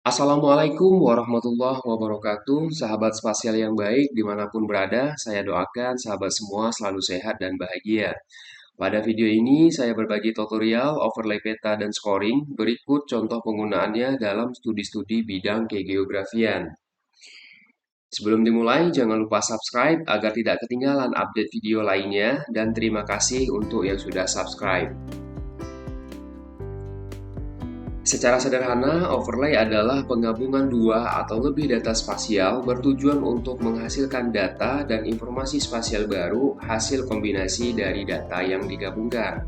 Assalamualaikum warahmatullahi wabarakatuh, sahabat spasial yang baik dimanapun berada, saya doakan sahabat semua selalu sehat dan bahagia. Pada video ini, saya berbagi tutorial overlay peta dan scoring, berikut contoh penggunaannya dalam studi-studi bidang kegeografian. Sebelum dimulai, jangan lupa subscribe agar tidak ketinggalan update video lainnya, dan terima kasih untuk yang sudah subscribe. Secara sederhana, overlay adalah penggabungan dua atau lebih data spasial bertujuan untuk menghasilkan data dan informasi spasial baru hasil kombinasi dari data yang digabungkan.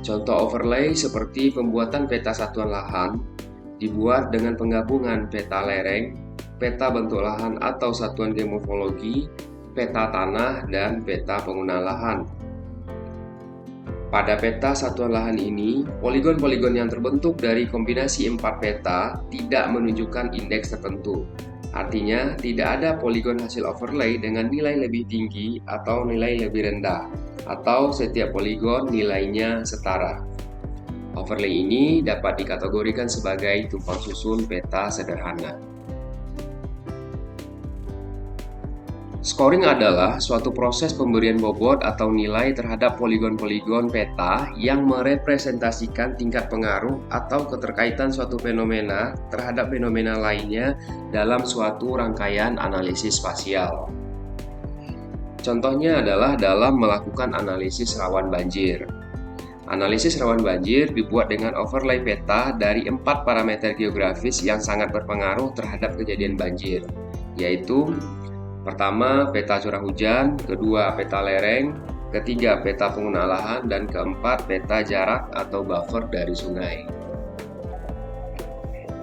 Contoh overlay seperti pembuatan peta satuan lahan dibuat dengan penggabungan peta lereng, peta bentuk lahan atau satuan geomorfologi, peta tanah, dan peta penggunaan lahan. Pada peta satuan lahan ini, poligon-poligon yang terbentuk dari kombinasi 4 peta tidak menunjukkan indeks tertentu. Artinya, tidak ada poligon hasil overlay dengan nilai lebih tinggi atau nilai lebih rendah, atau setiap poligon nilainya setara. Overlay ini dapat dikategorikan sebagai tumpang susun peta sederhana. Scoring adalah suatu proses pemberian bobot atau nilai terhadap poligon-poligon peta yang merepresentasikan tingkat pengaruh atau keterkaitan suatu fenomena terhadap fenomena lainnya dalam suatu rangkaian analisis spasial. Contohnya adalah dalam melakukan analisis rawan banjir. Analisis rawan banjir dibuat dengan overlay peta dari 4 parameter geografis yang sangat berpengaruh terhadap kejadian banjir, yaitu pertama, peta curah hujan, kedua, peta lereng, ketiga, peta penggunaan lahan, dan keempat, peta jarak atau buffer dari sungai.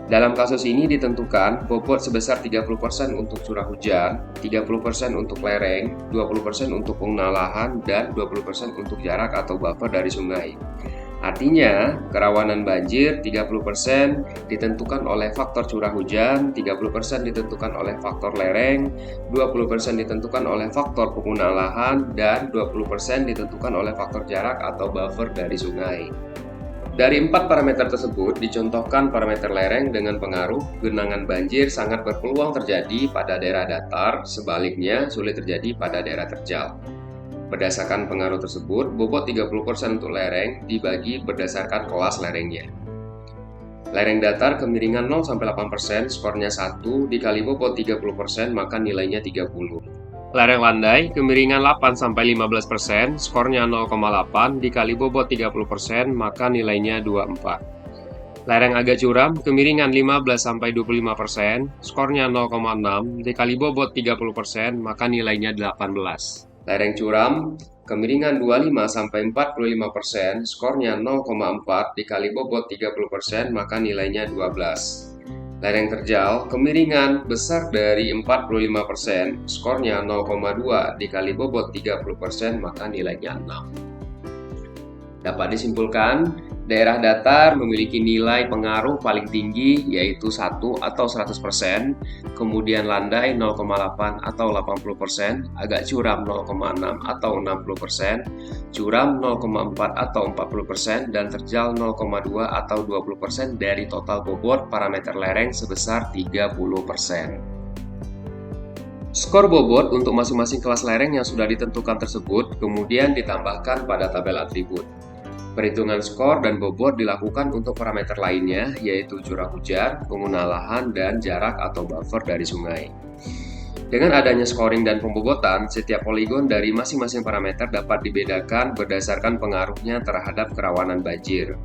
Dalam kasus ini ditentukan bobot sebesar 30% untuk curah hujan, 30% untuk lereng, 20% untuk penggunaan lahan, dan 20% untuk jarak atau buffer dari sungai. Artinya, kerawanan banjir 30% ditentukan oleh faktor curah hujan, 30% ditentukan oleh faktor lereng, 20% ditentukan oleh faktor penggunaan lahan, dan 20% ditentukan oleh faktor jarak atau buffer dari sungai. Dari 4 parameter tersebut, dicontohkan parameter lereng dengan pengaruh genangan banjir sangat berpeluang terjadi pada daerah datar, sebaliknya sulit terjadi pada daerah terjal. Berdasarkan pengaruh tersebut, bobot 30% untuk lereng dibagi berdasarkan kelas lerengnya. Lereng datar kemiringan 0-8%, skornya 1, dikali bobot 30%, maka nilainya 30. Lereng landai kemiringan 8-15%, skornya 0,8, dikali bobot 30%, maka nilainya 24. Lereng agak curam kemiringan 15-25%, skornya 0,6, dikali bobot 30%, maka nilainya 18. Lereng curam, kemiringan 25-45%, skornya 0,4, dikali bobot 30%, maka nilainya 12. Lereng terjal, kemiringan besar dari 45%, skornya 0,2, dikali bobot 30%, maka nilainya 6. Dapat disimpulkan, daerah datar memiliki nilai pengaruh paling tinggi yaitu 1 atau 100%, kemudian landai 0,8 atau 80%, agak curam 0,6 atau 60%, curam 0,4 atau 40%, dan terjal 0,2 atau 20% dari total bobot parameter lereng sebesar 30%. Skor bobot untuk masing-masing kelas lereng yang sudah ditentukan tersebut kemudian ditambahkan pada tabel atribut. Perhitungan skor dan bobot dilakukan untuk parameter lainnya, yaitu curah hujan, penggunaan lahan, dan jarak atau buffer dari sungai. Dengan adanya scoring dan pembobotan, setiap poligon dari masing-masing parameter dapat dibedakan berdasarkan pengaruhnya terhadap kerawanan banjir.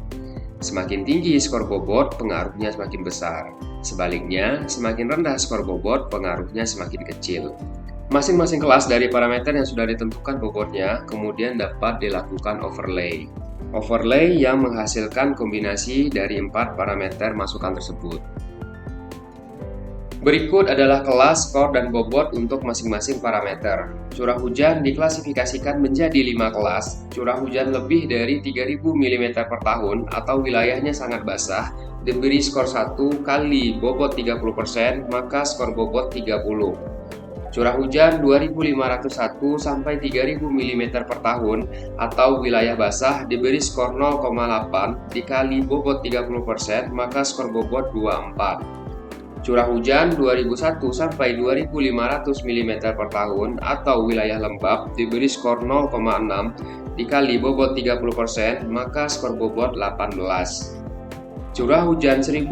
Semakin tinggi skor bobot, pengaruhnya semakin besar. Sebaliknya, semakin rendah skor bobot, pengaruhnya semakin kecil. Masing-masing kelas dari parameter yang sudah ditentukan bobotnya kemudian dapat dilakukan overlay. Overlay yang menghasilkan kombinasi dari 4 parameter masukan tersebut. Berikut adalah kelas, skor, dan bobot untuk masing-masing parameter. Curah hujan diklasifikasikan menjadi 5 kelas. Curah hujan lebih dari 3000 mm per tahun atau wilayahnya sangat basah diberi skor 1 kali bobot 30%, maka skor bobot 30. Curah hujan 2.501 sampai 3.000 mm per tahun atau wilayah basah diberi skor 0,8 dikali bobot 30%, maka skor bobot 24. Curah hujan 2001 sampai 2.500 mm per tahun atau wilayah lembab diberi skor 0,6 dikali bobot 30%, maka skor bobot 18. Curah hujan 1.501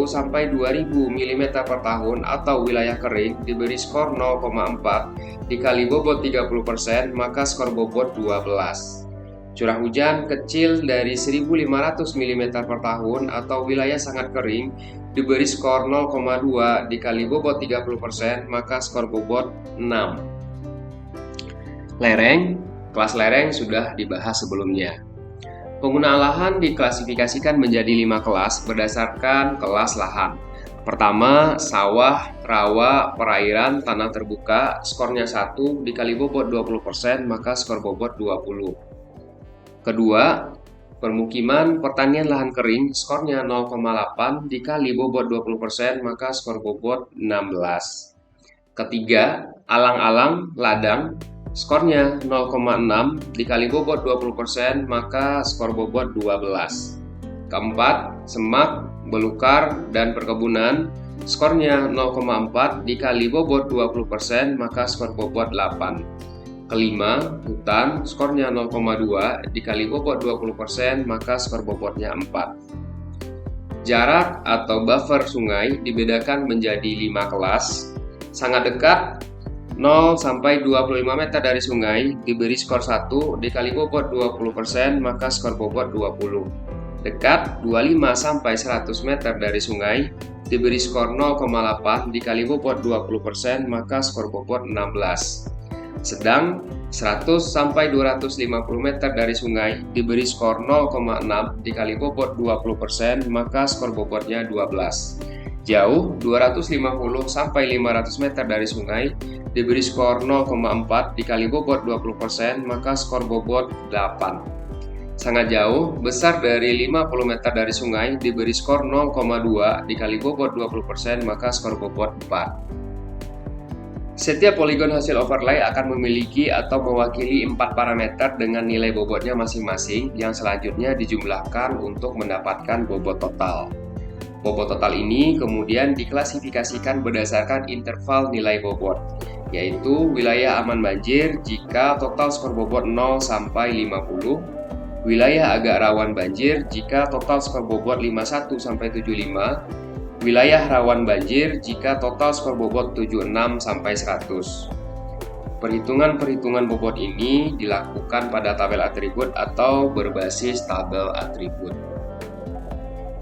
sampai 2.000 mm per tahun atau wilayah kering diberi skor 0,4 dikali bobot 30%, maka skor bobot 12. Curah hujan kecil dari 1.500 mm per tahun atau wilayah sangat kering diberi skor 0,2 dikali bobot 30%, maka skor bobot 6. Lereng, kelas lereng sudah dibahas sebelumnya. Penggunaan lahan diklasifikasikan menjadi 5 kelas berdasarkan kelas lahan. Pertama, sawah, rawa, perairan, tanah terbuka, skornya 1 dikali bobot 20%, maka skor bobot 20. Kedua, permukiman, pertanian lahan kering, skornya 0,8 dikali bobot 20%, maka skor bobot 16. Ketiga, alang-alang, ladang, skornya 0,6 dikali bobot 20%, maka skor bobot 12. Keempat, semak, belukar, dan perkebunan, skornya 0,4 dikali bobot 20%, maka skor bobot 8. Kelima, hutan, skornya 0,2 dikali bobot 20%, maka skor bobotnya 4. Jarak atau buffer sungai dibedakan menjadi 5 kelas. Sangat dekat 0 sampai 25 meter dari sungai diberi skor 1 dikali bobot 20%, maka skor bobot 20. Dekat 25 sampai 100 meter dari sungai diberi skor 0,8 dikali bobot 20%, maka skor bobot 16. Sedang 100 sampai 250 meter dari sungai diberi skor 0,6 dikali bobot 20%, maka skor bobotnya 12. Jauh 250 sampai 500 meter dari sungai diberi skor 0,4 dikali bobot 20%, maka skor bobot 8. Sangat jauh, besar dari 50 meter dari sungai diberi skor 0,2 dikali bobot 20%, maka skor bobot 4. Setiap poligon hasil overlay akan memiliki atau mewakili 4 parameter dengan nilai bobotnya masing-masing yang selanjutnya dijumlahkan untuk mendapatkan bobot total. Bobot total ini kemudian diklasifikasikan berdasarkan interval nilai bobot, yaitu wilayah aman banjir jika total skor bobot 0 sampai 50, wilayah agak rawan banjir jika total skor bobot 51 sampai 75, wilayah rawan banjir jika total skor bobot 76 sampai 100. Perhitungan-perhitungan bobot ini dilakukan pada tabel atribut atau berbasis tabel atribut.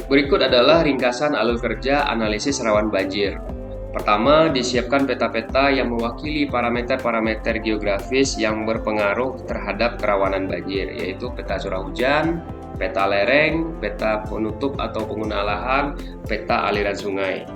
Berikut adalah ringkasan alur kerja analisis rawan banjir. Pertama, disiapkan peta-peta yang mewakili parameter-parameter geografis yang berpengaruh terhadap kerawanan banjir, yaitu peta curah hujan, peta lereng, peta penutup atau pengguna lahan, peta aliran sungai.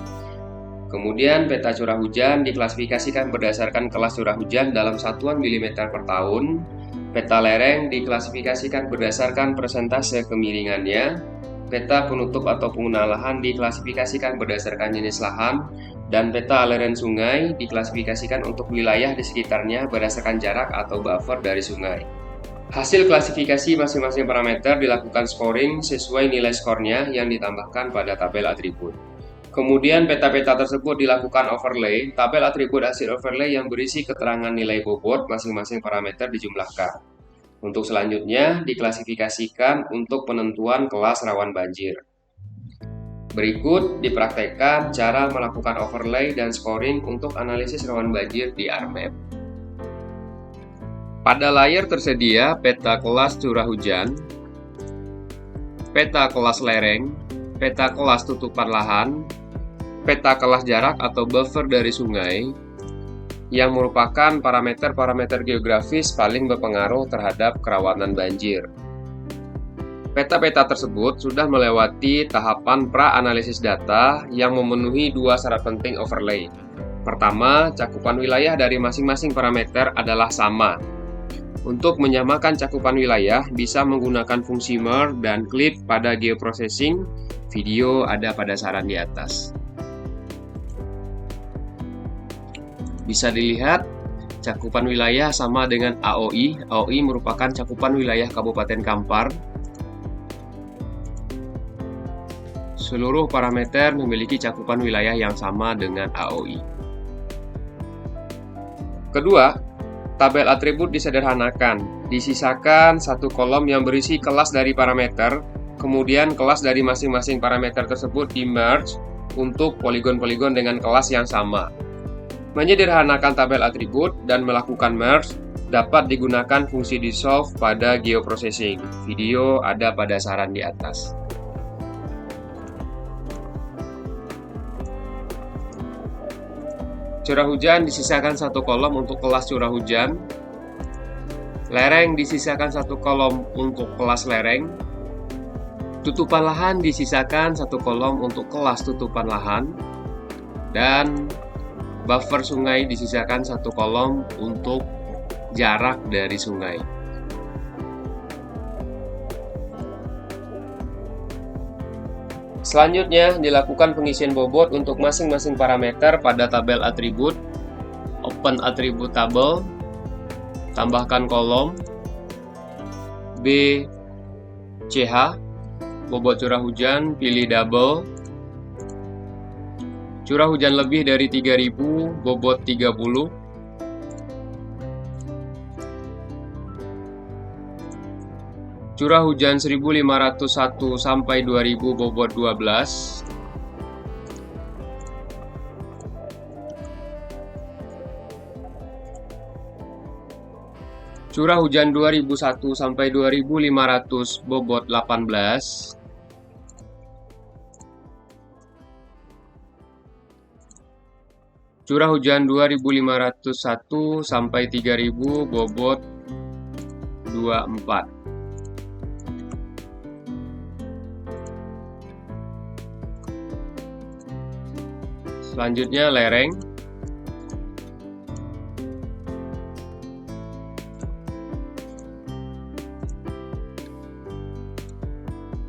Kemudian peta curah hujan diklasifikasikan berdasarkan kelas curah hujan dalam satuan milimeter per tahun. Peta lereng diklasifikasikan berdasarkan persentase kemiringannya. Peta penutup atau pengguna lahan diklasifikasikan berdasarkan jenis lahan, dan peta aliran sungai diklasifikasikan untuk wilayah di sekitarnya berdasarkan jarak atau buffer dari sungai. Hasil klasifikasi masing-masing parameter dilakukan scoring sesuai nilai skornya yang ditambahkan pada tabel atribut. Kemudian peta-peta tersebut dilakukan overlay, tabel atribut hasil overlay yang berisi keterangan nilai bobot masing-masing parameter dijumlahkan. Untuk selanjutnya diklasifikasikan untuk penentuan kelas rawan banjir. Berikut dipraktekkan cara melakukan overlay dan scoring untuk analisis rawan banjir di ArcMap. Pada layar tersedia peta kelas curah hujan, peta kelas lereng, peta kelas tutupan lahan, peta kelas jarak atau buffer dari sungai, yang merupakan parameter-parameter geografis paling berpengaruh terhadap kerawanan banjir. Peta-peta tersebut sudah melewati tahapan pra-analisis data yang memenuhi 2 syarat penting overlay. Pertama, cakupan wilayah dari masing-masing parameter adalah sama. Untuk menyamakan cakupan wilayah, bisa menggunakan fungsi merge dan clip pada geoprocessing. Video ada pada saran di atas. Bisa dilihat, cakupan wilayah sama dengan AOI. AOI merupakan cakupan wilayah Kabupaten Kampar. Seluruh parameter memiliki cakupan wilayah yang sama dengan AOI. Kedua, tabel atribut disederhanakan. Disisakan satu kolom yang berisi kelas dari parameter, kemudian kelas dari masing-masing parameter tersebut di-merge untuk poligon-poligon dengan kelas yang sama. Menyederhanakan tabel atribut dan melakukan merge dapat digunakan fungsi dissolve pada geoprocessing. Video ada pada saran di atas. Curah hujan disisakan satu kolom untuk kelas curah hujan. Lereng disisakan satu kolom untuk kelas lereng. Tutupan lahan disisakan satu kolom untuk kelas tutupan lahan. Dan buffer sungai disisakan satu kolom untuk jarak dari sungai. Selanjutnya, dilakukan pengisian bobot untuk masing-masing parameter pada tabel atribut. Open Attribute Table, tambahkan kolom B CH, bobot curah hujan, pilih double. Curah hujan lebih dari 3000, bobot 30. Curah hujan 1501 sampai 2000, bobot 12. Curah hujan 2001 sampai 2500, bobot 18. Curah hujan 2501 sampai 3000, bobot 24. Selanjutnya lereng.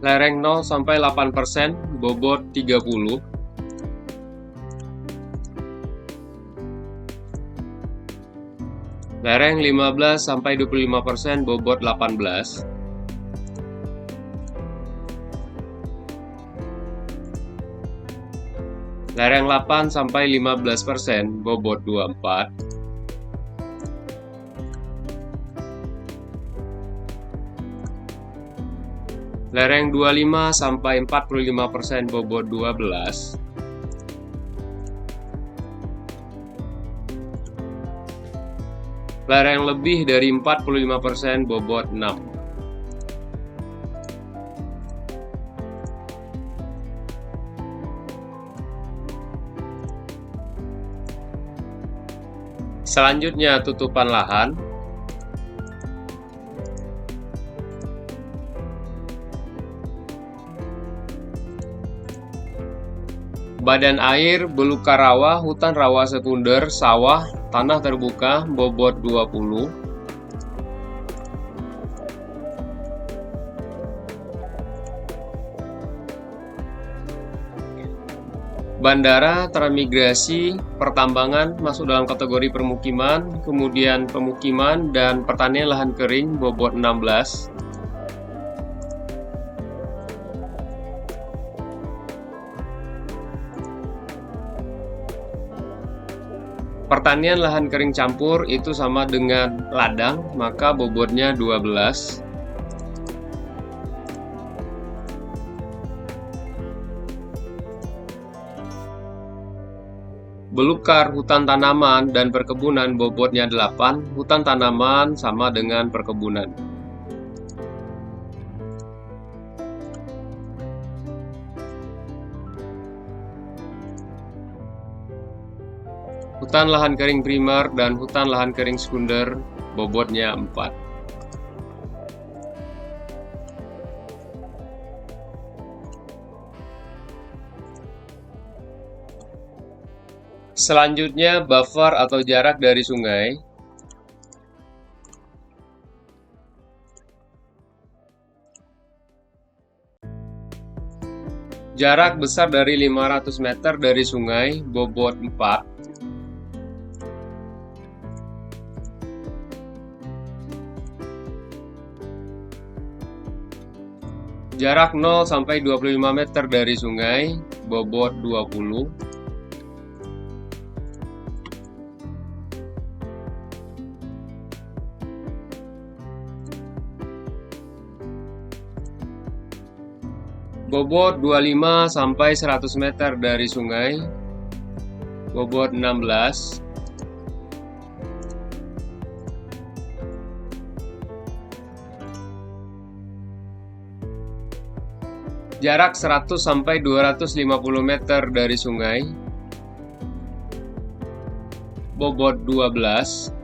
Lereng 0 sampai 8%, bobot 30. Lereng 15 sampai 25%, bobot 18. Lereng 8 sampai 15%, bobot 24. Lereng 25 sampai 45%, bobot 12. Lereng lebih dari 45%, bobot 6. Selanjutnya tutupan lahan. Badan air, belukar rawa, hutan rawa sekunder, sawah, tanah terbuka, bobot 20. Bandara, transmigrasi, pertambangan masuk dalam kategori permukiman, kemudian pemukiman dan pertanian lahan kering, bobot 16. Pertanian lahan kering campur itu sama dengan ladang, maka bobotnya 12. Belukar, hutan tanaman, dan perkebunan bobotnya 8, hutan tanaman sama dengan perkebunan. Hutan lahan kering primer dan hutan lahan kering sekunder bobotnya 4. Selanjutnya, buffer atau jarak dari sungai. Jarak besar dari 500 meter dari sungai, bobot 4. Jarak 0 sampai 25 meter dari sungai, bobot 20. Bobot 25 sampai 100 meter dari sungai, bobot 16. Jarak 100 sampai 250 meter dari sungai, bobot 12.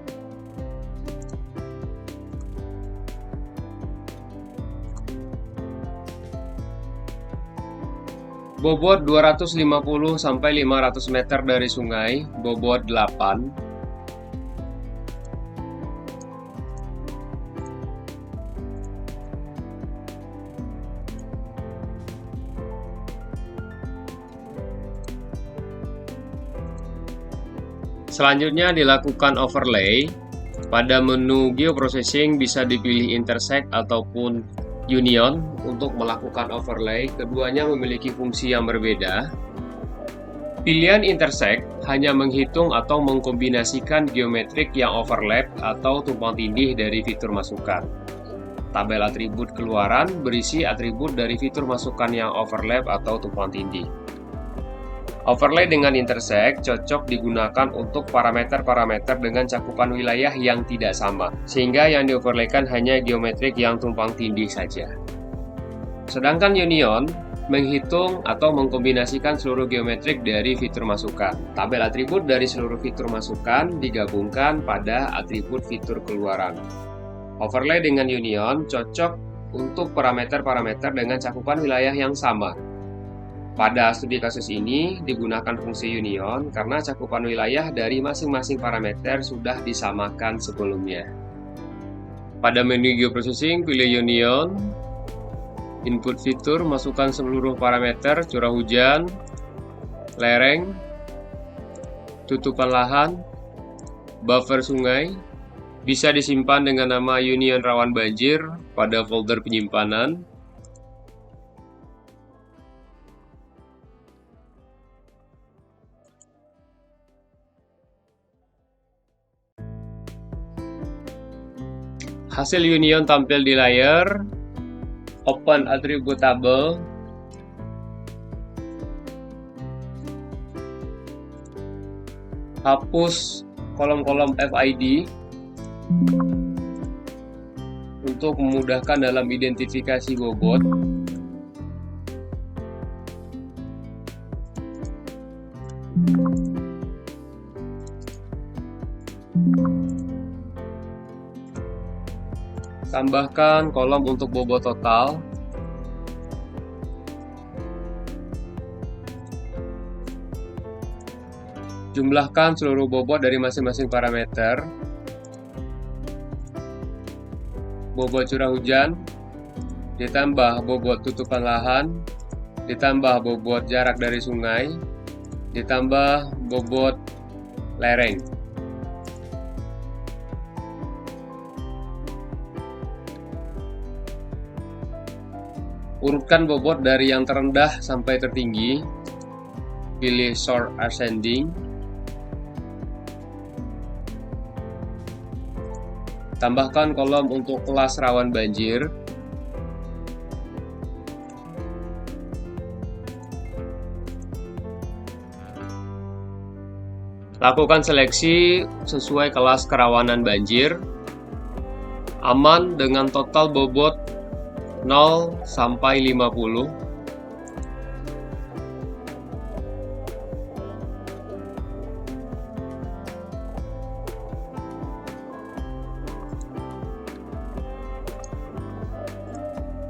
Bobot 250 sampai 500 meter dari sungai, bobot 8. Selanjutnya dilakukan overlay. Pada menu geoprocessing bisa dipilih intersect ataupun union untuk melakukan overlay. Keduanya memiliki fungsi yang berbeda. Pilihan intersect hanya menghitung atau mengkombinasikan geometrik yang overlap atau tumpang tindih dari fitur masukan. Tabel atribut keluaran berisi atribut dari fitur masukan yang overlap atau tumpang tindih. Overlay dengan intersect cocok digunakan untuk parameter-parameter dengan cakupan wilayah yang tidak sama, sehingga yang dioverlaykan hanya geometrik yang tumpang tindih saja. Sedangkan union menghitung atau mengkombinasikan seluruh geometrik dari fitur masukan. Tabel atribut dari seluruh fitur masukan digabungkan pada atribut fitur keluaran. Overlay dengan union cocok untuk parameter-parameter dengan cakupan wilayah yang sama. Pada studi kasus ini digunakan fungsi union karena cakupan wilayah dari masing-masing parameter sudah disamakan sebelumnya. Pada menu geoprocessing, pilih union, input fitur, masukkan seluruh parameter curah hujan, lereng, tutupan lahan, buffer sungai, bisa disimpan dengan nama union rawan banjir pada folder penyimpanan. Hasil union tampil di layar. Open attribute table. Hapus kolom-kolom FID untuk memudahkan dalam identifikasi bobot. Tambahkan kolom untuk bobot total. Jumlahkan seluruh bobot dari masing-masing parameter. Bobot curah hujan, ditambah bobot tutupan lahan, ditambah bobot jarak dari sungai, ditambah bobot lereng. Urutkan bobot dari yang terendah sampai tertinggi. Pilih sort ascending. Tambahkan kolom untuk kelas rawan banjir. Lakukan seleksi sesuai kelas kerawanan banjir. Aman dengan total bobot 0 sampai 50.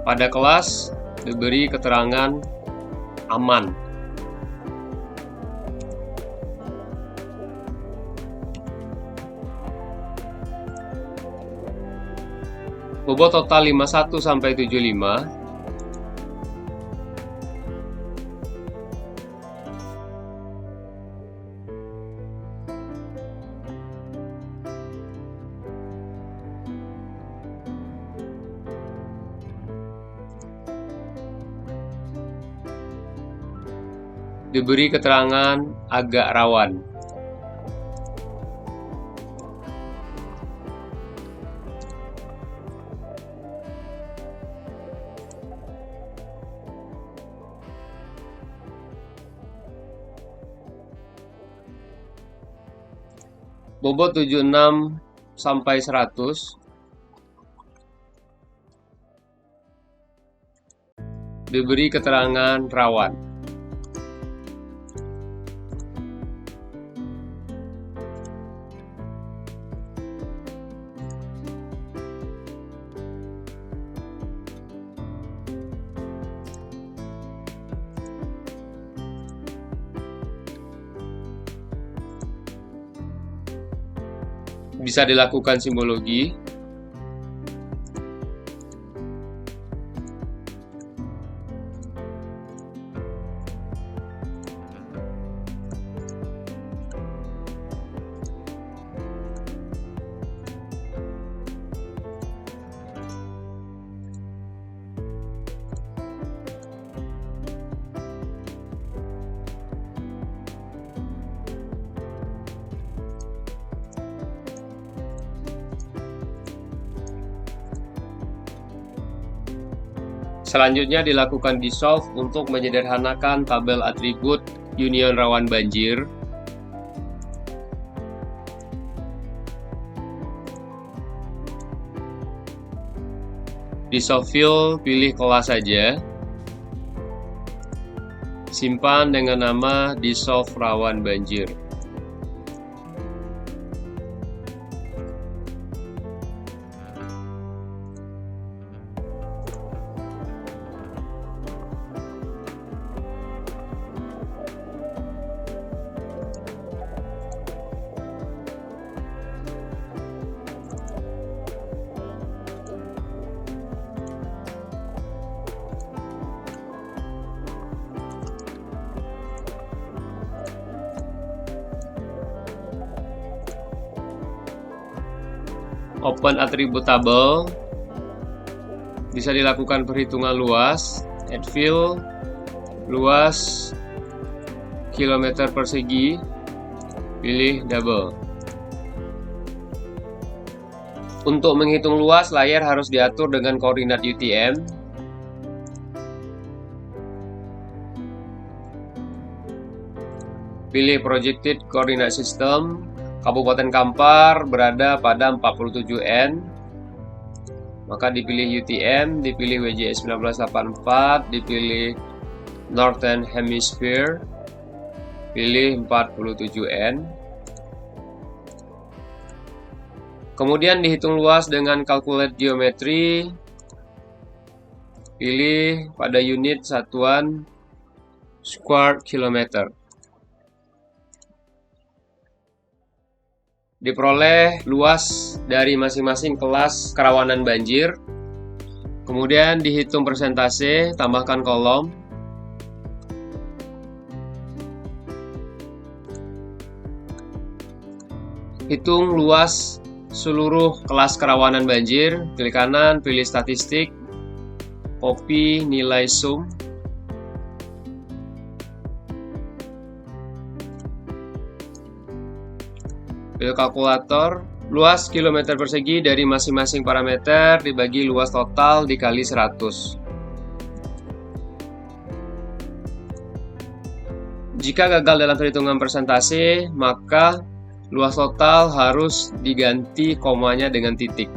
Pada kelas diberi keterangan aman. Bobot total 51 sampai 75. Diberi keterangan agak rawan. Bobot 76 sampai 100. Diberi keterangan rawan. Bisa dilakukan simbologi. Selanjutnya dilakukan dissolve untuk menyederhanakan tabel atribut union rawan banjir. Dissolve field, pilih kelas saja. Simpan dengan nama dissolve rawan banjir. Open atribut tabel. Bisa dilakukan perhitungan luas, add field, luas kilometer persegi, pilih double. Untuk menghitung luas, layar harus diatur dengan koordinat UTM. Pilih projected coordinate system. Kabupaten Kampar berada pada 47N, maka dipilih UTM, dipilih WJS 1984, dipilih Northern Hemisphere, pilih 47N. Kemudian dihitung luas dengan calculate geometry, pilih pada unit satuan square kilometer. Diperoleh luas dari masing-masing kelas kerawanan banjir. Kemudian dihitung persentase, tambahkan kolom. Hitung luas seluruh kelas kerawanan banjir. Pilih kanan, pilih statistik, copy nilai sum. Pilih kalkulator, luas kilometer persegi dari masing-masing parameter dibagi luas total dikali 100. Jika gagal dalam perhitungan persentase, maka luas total harus diganti komanya dengan titik.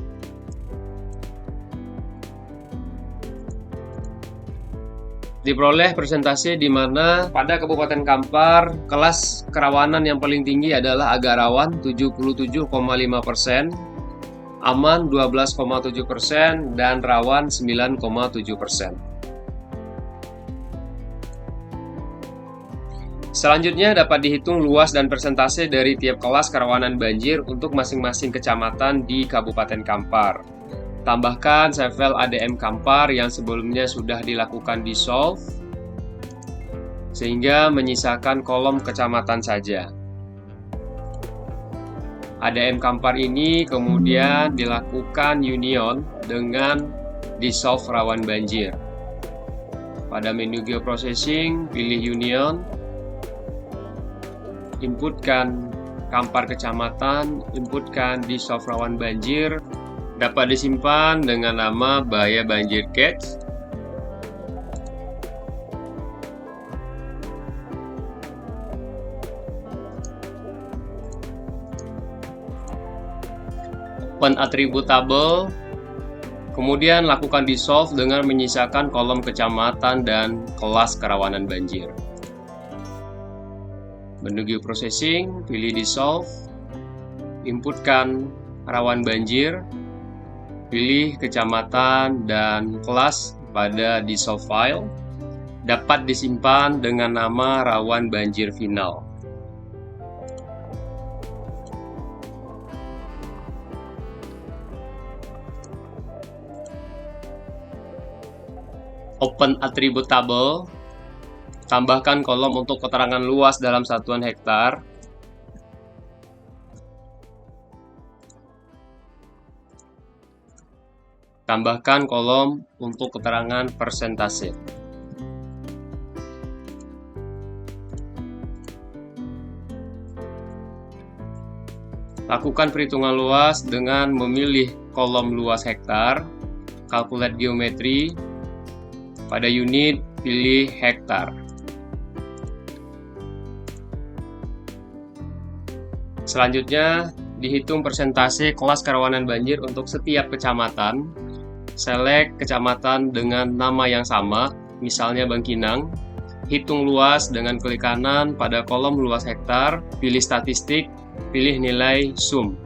Diperoleh persentase di mana pada Kabupaten Kampar kelas kerawanan yang paling tinggi adalah agak rawan 77,5%, aman 12,7%, dan rawan 9,7%. Selanjutnya dapat dihitung luas dan persentase dari tiap kelas kerawanan banjir untuk masing-masing kecamatan di Kabupaten Kampar. Tambahkan sefel ADM Kampar yang sebelumnya sudah dilakukan dissolve, sehingga menyisakan kolom kecamatan saja. ADM Kampar ini kemudian dilakukan union dengan dissolve rawan banjir. Pada menu geoprocessing, pilih union, inputkan Kampar kecamatan, inputkan Dissolve rawan banjir, dapat disimpan dengan nama Bahaya Banjir Cats. Open attribute table, kemudian lakukan dissolve dengan menyisakan kolom kecamatan dan kelas kerawanan banjir. Menuju processing, pilih dissolve, inputkan rawan banjir, pilih kecamatan dan kelas pada dissolve file, dapat disimpan dengan nama rawan banjir final. Open attribute table, tambahkan kolom untuk keterangan luas dalam satuan hektar. Tambahkan kolom untuk keterangan persentase. Lakukan perhitungan luas dengan memilih kolom luas hektar, calculate geometri, pada unit pilih hektar. Selanjutnya, dihitung persentase kelas kerawanan banjir untuk setiap kecamatan. Select kecamatan dengan nama yang sama, misalnya Bangkinang. Hitung luas dengan klik kanan pada kolom luas hektar, pilih statistik, pilih nilai sum.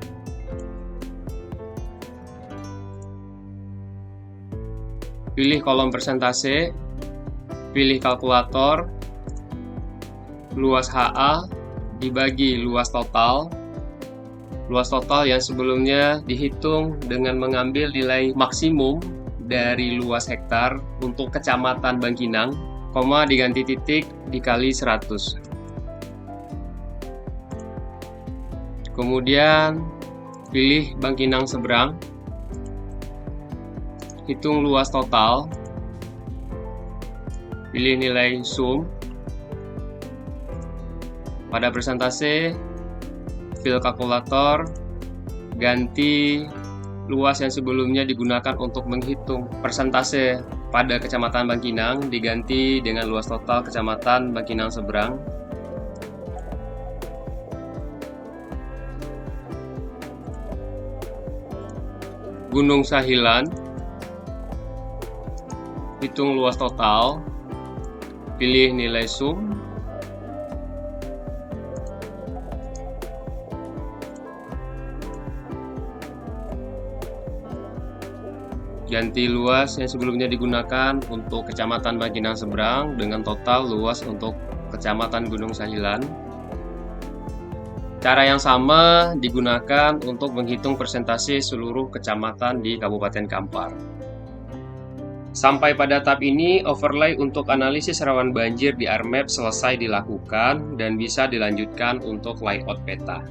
Pilih kolom persentase, pilih kalkulator, luas HA dibagi luas total yang sebelumnya dihitung dengan mengambil nilai maksimum dari luas hektar untuk kecamatan Bangkinang, koma diganti titik dikali 100. Kemudian pilih Bangkinang seberang, hitung luas total, pilih nilai sum, pada persentase, fill kalkulator, ganti luas yang sebelumnya digunakan untuk menghitung persentase pada kecamatan Bangkinang diganti dengan luas total kecamatan Bangkinang seberang. Gunung Sahilan, hitung luas total, pilih nilai sum, ganti luas yang sebelumnya digunakan untuk kecamatan Bangkinang seberang dengan total luas untuk kecamatan Gunung Sahilan. Cara yang sama digunakan untuk menghitung persentase seluruh kecamatan di Kabupaten Kampar. Sampai pada tahap ini, overlay untuk analisis rawan banjir di ArcMap selesai dilakukan dan bisa dilanjutkan untuk layout peta.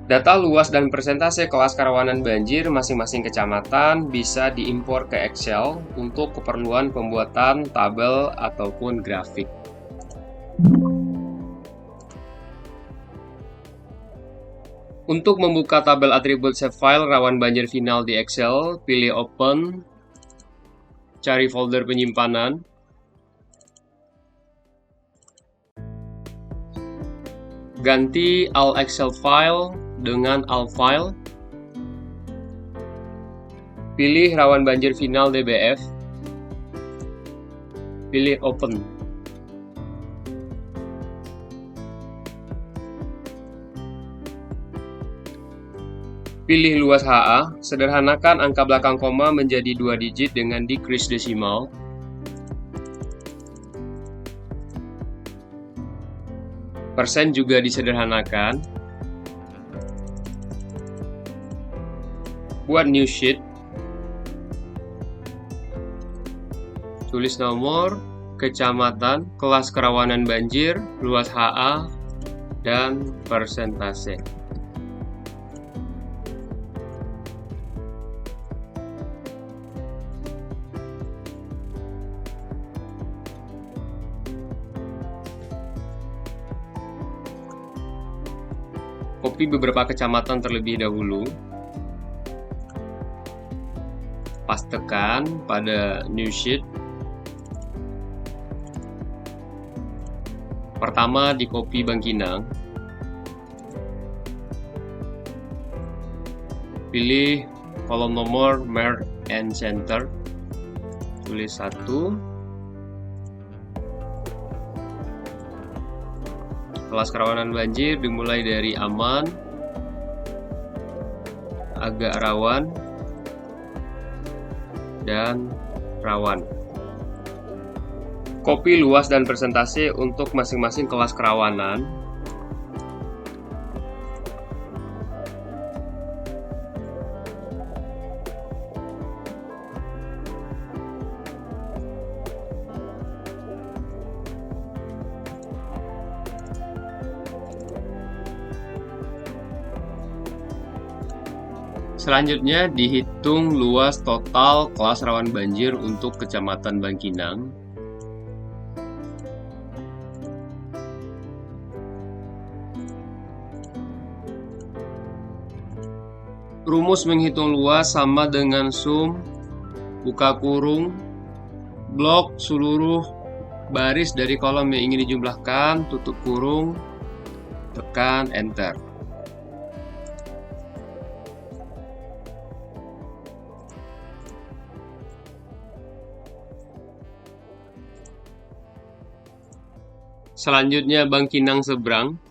Data luas dan persentase kelas kerawanan banjir masing-masing kecamatan bisa diimpor ke Excel untuk keperluan pembuatan tabel ataupun grafik. Untuk membuka tabel atribut save file rawan banjir final di Excel, pilih Open, cari folder penyimpanan, ganti All Excel File dengan All File, pilih rawan banjir final DBF, pilih Open. Pilih luas HA, sederhanakan angka belakang koma menjadi 2 digit dengan decrease desimal. Persen juga disederhanakan. Buat new sheet. Tulis nomor, kecamatan, kelas kerawanan banjir, luas HA, dan persentase. copy beberapa kecamatan terlebih dahulu. Pastekan pada new sheet. Pertama di copy Bangkinang. Pilih kolom nomor Merge and Center. Tulis 1. Kelas kerawanan banjir dimulai dari aman, agak rawan, dan rawan. Copy luas dan persentase untuk masing-masing kelas kerawanan. Selanjutnya dihitung luas total kelas rawan banjir untuk Kecamatan Bangkinang. Rumus menghitung luas sama dengan sum, buka kurung, blok seluruh baris dari kolom yang ingin dijumlahkan, tutup kurung, tekan Enter. Selanjutnya Bangkinang seberang.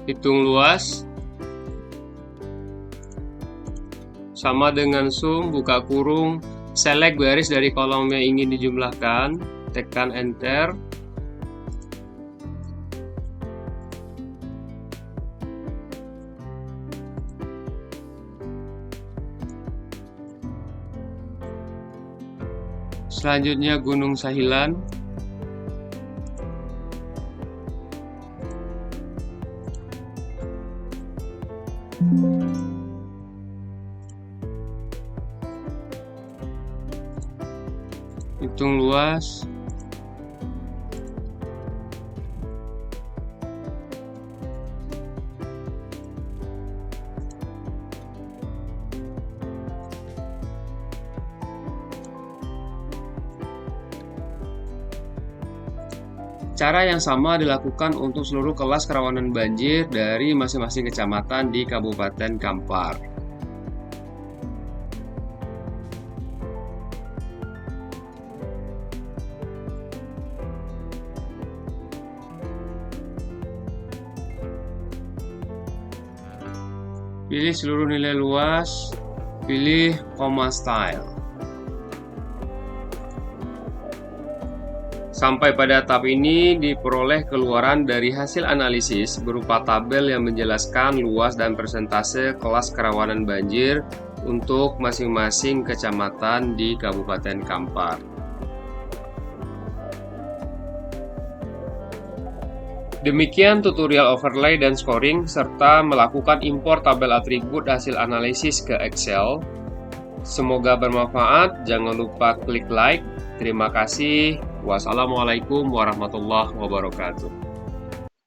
Hitung luas sama dengan sum, buka kurung, select baris dari kolom yang ingin dijumlahkan, tekan Enter. Selanjutnya Gunung Sahilan. Hitung luas. Cara yang sama dilakukan untuk seluruh kelas kerawanan banjir dari masing-masing kecamatan di Kabupaten Kampar. Pilih seluruh nilai luas, pilih Comma Style. Sampai pada tahap ini diperoleh keluaran dari hasil analisis berupa tabel yang menjelaskan luas dan persentase kelas kerawanan banjir untuk masing-masing kecamatan di Kabupaten Kampar. Demikian tutorial overlay dan scoring serta melakukan impor tabel atribut hasil analisis ke Excel. Semoga bermanfaat, jangan lupa klik like. Terima kasih. Wassalamualaikum warahmatullahi wabarakatuh.